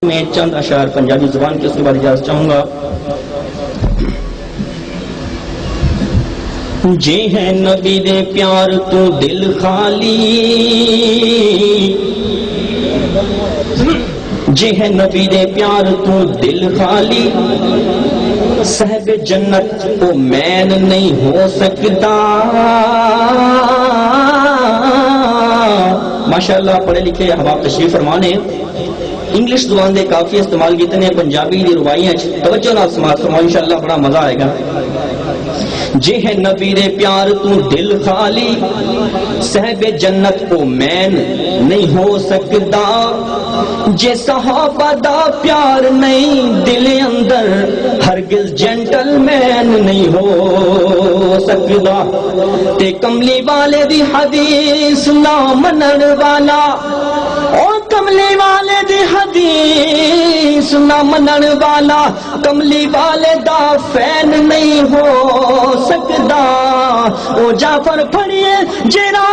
میں چند اشعار پنجابی زبان کی اس کے بعد اجازت چاہوں گا۔ جے ہے نبی دے پیار تو دل خالی، جے ہے نبی دے پیار تو دل خالی، صاحب جنت کو مین نہیں ہو سکتا۔ ماشاءاللہ پڑھے لکھے احباب تشریف فرمانے، انگلش زبان دے کافی استعمال کیتے ہیں، پنجابی دی روائیاں توجہ نال سماعت فرماؤ، انشاءاللہ بڑا مزہ آئے گا۔ جے ہے نبی دے پیار تو دل خالی، صاحب جنت کو مین نہیں ہو سکتا۔ جے صحابہ دا پیار نہیں دل اندر، ہرگز جنٹل مین نہیں ہو سکتا۔ تے کملی والے دی حدیث نہ منن والا، او کملی والے دی حدیث نہ منن والا، کملی والے دا فین نہیں ہو سکدا۔ او جعفر پڑھیے جڑا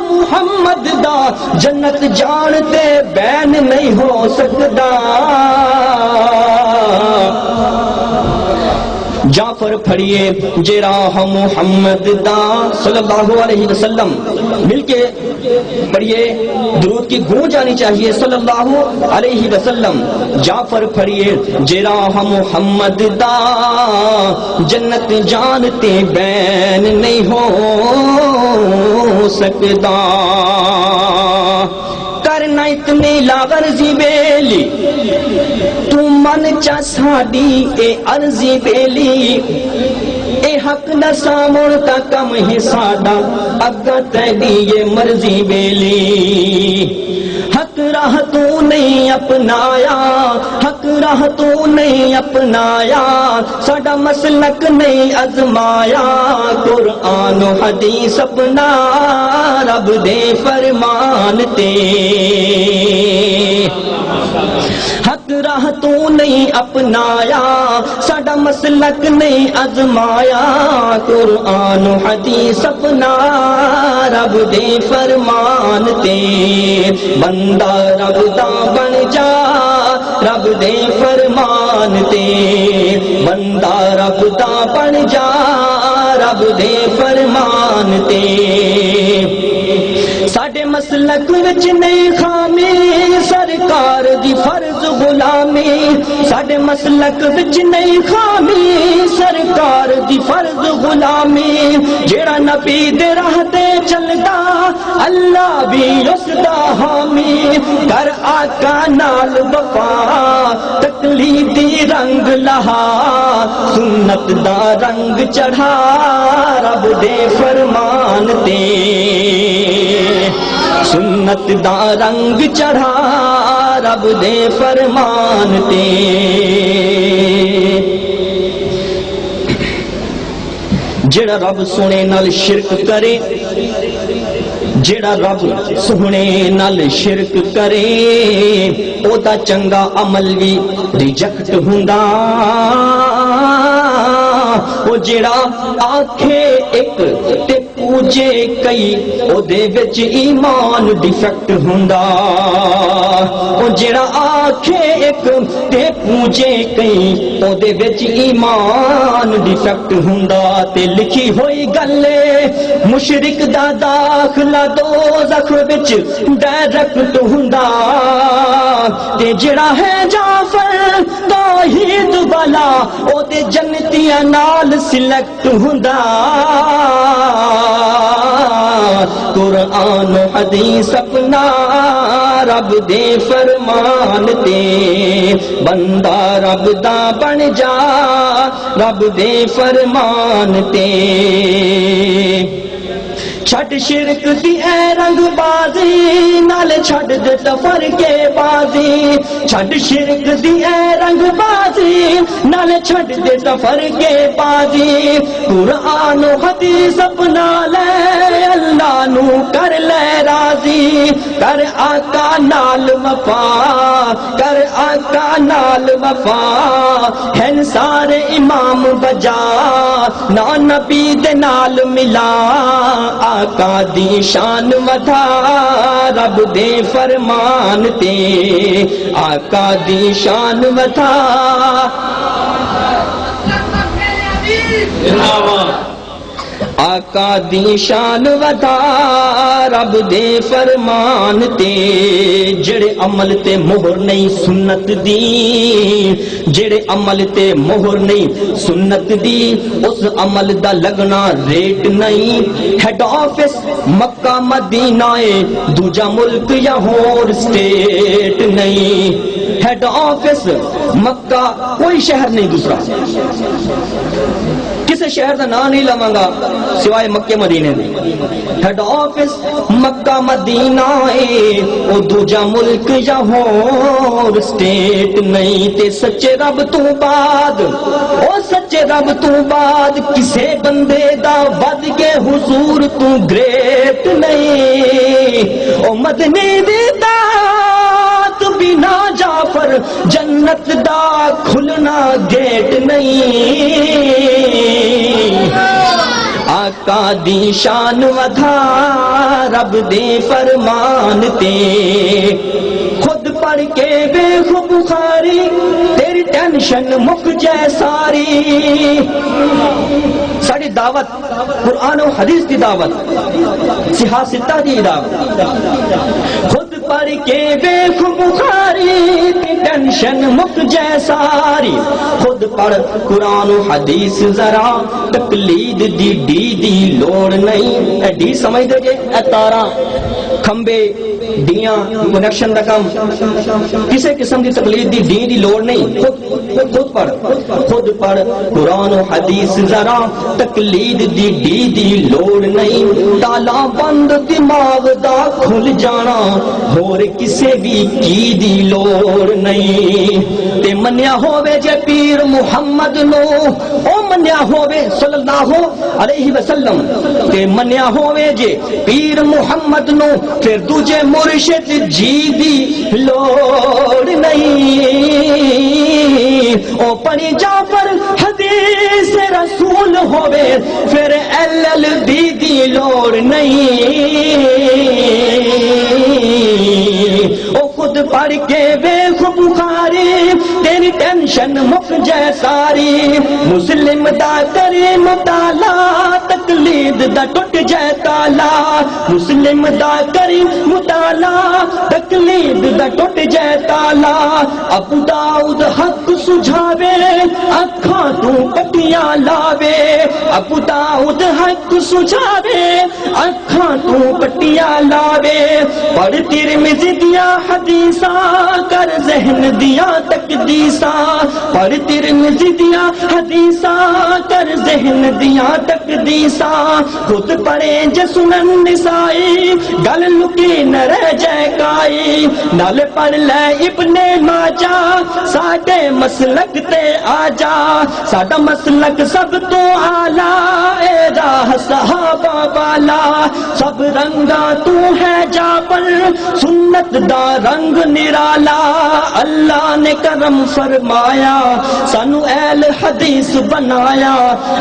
محمد دا، جنت جانتے بین نہیں ہو سکدا۔ جعفر پڑھیے جڑا محمد دا صلی اللہ علیہ وسلم، مل کے پڑھیے، درود کی گونج آنی چاہیے صلی اللہ علیہ وسلم۔ جعفر پڑھیے جڑا محمد دا، جنت جانتے بین نہیں ہو سکتا۔ کرنا اتنی لاغرضی بیلی، تو من چا ساڈی اے عرضی بیلی، اے حق نہ سامن تا کم ہی ساڈا، اگا تیری یہ مرضی بیلی۔ حق راہ تو نہیں اپنایا، حق راہ تو نہیں اپنایا، ساڈا مسلک نہیں ازمایا، قرآن و حدیث اپنا رب دے فرمان تے۔ حق راہ تو نہیں اپنایا، ساڈا مسلک نہیں ازمایا، قرآن و حدیث اپنا رب دے فرمان تے۔ بندہ رب دا بن جا رب دے فرمان تے، بندہ رب دا بن جا رب دے فرمان تے۔ ساڈے مسلک وچ نہیں خامی، سرکار دی فرض غلامی، ساڈے مسلک وچ نہیں خامی، سرکار دی فرض غلامی۔ جیڑا نبی دے راہ تے چلدا، اللہ بھی اس دا حامی، کر آقا نال وفا، تقلید دی رنگ لہا، سنت دا رنگ چڑھا رب دے فرمان تے۔ سنت دا رنگ چڑھا رب دے فرمان تے۔ جڑا رب سونے نال شرک کرے، جڑا رب سونے نال شرک کرے، او دا چنگا عمل بھی ریجیکٹ ہوندا۔ او جڑا آکھے ایک تے پوجے کئی، او دے وچ ایمان ڈیفیکٹ ہوندا۔ او جڑا آکھے ایک تے پوجے کئی، او دے وچ ایمان ڈیفیکٹ ہوندا۔ تے لکھی ہوئی گلے مشرک دا داخلہ دوزخ وچ ڈائریکٹ ہوندا۔ تے جڑا ہے جعفر توحید والا، او تے جنتیاں نال سلیکٹ ہوندا۔ قرآن و حدیث اپنا رب دے فرمان تے، بندہ رب دا بن جا رب دے فرمان تے۔ چھٹ شرک دی اے رنگ بازی، نال چھٹ دے تفرقے بازی، چھٹ شرک دی اے رنگ بازی، نال چھٹ دے تفرقے بازی۔ قرآن و حدیث اپنا لے، اللہ نو کر لے راضی، کر آقا نال وفا، کر آقا نال وفا۔ ہیں سارے امام بجا، نا نبی دے نال ملا، آقا دی شان ودا رب دے فرمان تے آقا دی شان ودا آقا دی شان ودا رب دے فرمان تے جڑے عمل تے مہر نہیں سنت دی جڑے عمل تے مہر نہیں سنت دی اس عمل دا لگنا ریٹ نہیں ہیڈ آفس مکہ مدینہ دوجا ملک یا ہور سٹیٹ نہیں ہیڈ آفس مکہ کوئی شہر نہیں دوسرا کسی شہر کا نام نہیں لواں گا سوائے مکے مدینے دے ہیڈ آفس مکہ مدینہ او دوجا ملک یا ہور سٹیٹ نہیں تے سچے رب تو بعد او سچے رب تو بعد کسے بندے دا ود کے حضور تو گریٹ نہیں او مدنی دی دات بنا جعفر جنت دا کھلنا گیٹ نہیں آقا دی شان ودا رب دے فرمان تے خود پڑھ کے بے بخاری تیری ٹینشن مک جائے ساری ساری دعوت قرآن و حدیث دی دعوت صحاح ستہ دی دعوت خود پڑھ کے بے بخاری تیری ٹینشن مک جائے ساری خود پڑھ قرآن و حدیث ذرا تقلید دی ڈی دی لوڑ نہیں اے ڈی سمجھ دے جے اے تارا کھمبے ڈیاں کنیکشن دا کم کسے قسم دی تقلید دی ڈی دی لوڑ نہیں خود پڑھ قرآن و حدیث ذرا تقلید دی ڈی دی لوڑ نہیں تالا بند دماغ دا کھل جانا اور کسے بھی کی دی لوڑ نہیں تے منیا ہووے جے پیر محمد نو او منیا ہووے صلی اللہ علیہ وسلم تے منیا ہووے جے پیر محمد نو پھر دوجے مرشد جی دی لوڑ نہیں او پڑھی جعفر حدیث رسول ہووے پھر LLB دی لوڑ نہیں او خود پڑھ کے بے بخاری تیری ٹینشن مک جائے ساری مسلم دا کرے مطالعہ تقلید دا ٹوٹ جائے تالا مسلم دا کرے مطالعہ تقلید دا ٹوٹ جائے تالا ابو داؤد حق سجھاوے اکھاں تو کٹیاں لاوے ابو داؤد حق سجھاوے اکھاں تو کٹیاں لاوے پڑھ ترمذی دیا حدیثاں کر ذہن دیا تقدیساں پڑھ ترمذی دیا حدیثاں کر ذہن دیا تقدیساں خود پڑھے جے سنن نسائی گل لکی نہ رہ جائے کائی نال پڑھ لے ابن ماجہ ساڈے مسلک تے آجا ساڈا مسلک سب تو اعلیٰ اے راہ صحابہ والا سب رنگا تو ہے جعفر سنت دا رنگ نرالا اللہ نے کرم فرمایا سانو اہل حدیث بنایا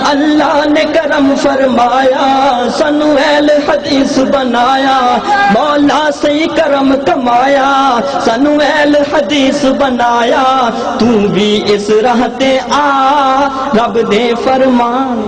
اللہ نے کرم فرمایا سانو اہل حدیث بنایا مولا سے کرم کمایا سانو اہل حدیث بنایا تو بھی اس راہ تے آ رب دے فرمان